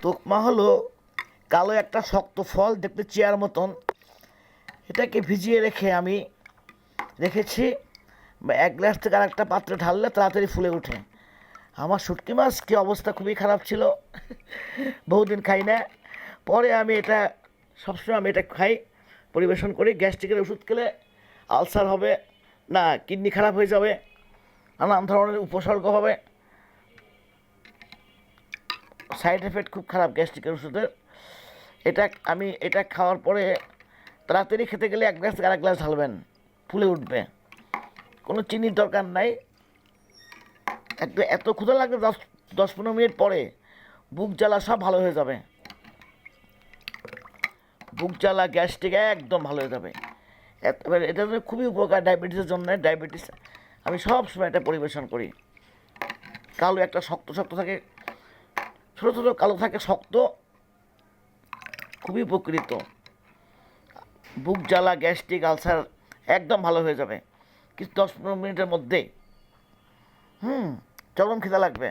তোকমা হলো কালো একটা শক্ত ফল, দেখতে চেয়ার মতন। এটাকে ভিজিয়ে রেখে আমি রেখেছি, এক গ্লাস থেকে আর একটা পাত্রে ঢাললে তাড়াতাড়ি ফুলে ওঠে। আমার শুটকি মাছ কী অবস্থা, খুবই খারাপ ছিল, বহুদিন খাই না। পরে আমি এটা সবসময় আমি এটা খাই, পরিবেশন করি। গ্যাস্ট্রিকের ওষুধ খেলে আলসার হবে না, কিডনি খারাপ হয়ে যাবে, নানান ধরনের উপসর্গ হবে, সাইড এফেক্ট খুব খারাপ গ্যাস্ট্রিকের ওষুধের। এটা খাওয়ার পরে তাড়াতাড়ি খেতে গেলে এক গ্লাস থেকে আরেক গ্লাস ঢালবেন, ফুলে উঠবে, কোনো চিনির দরকার নাই। এত ক্ষুধা লাগবে 10-15 মিনিট পরে বুক জ্বালা সব ভালো হয়ে যাবে, বুক জ্বালা গ্যাস্ট্রিক একদম ভালো হয়ে যাবে। এবার এটা খুবই উপকার ডায়াবেটিসের জন্য। ডায়াবেটিস আমি সব সময় এটা পরিবেশন করি। কালো একটা শক্ত শক্ত থাকে, ছোটো ছোটো কালো থাকে, শক্ত, খুবই উপকৃত। বুক জ্বালা গ্যাস্ট্রিক আলসার একদম ভালো হয়ে যাবে কিছু 10-15 মিনিটের মধ্যেই। চরম খিদা লাগবে।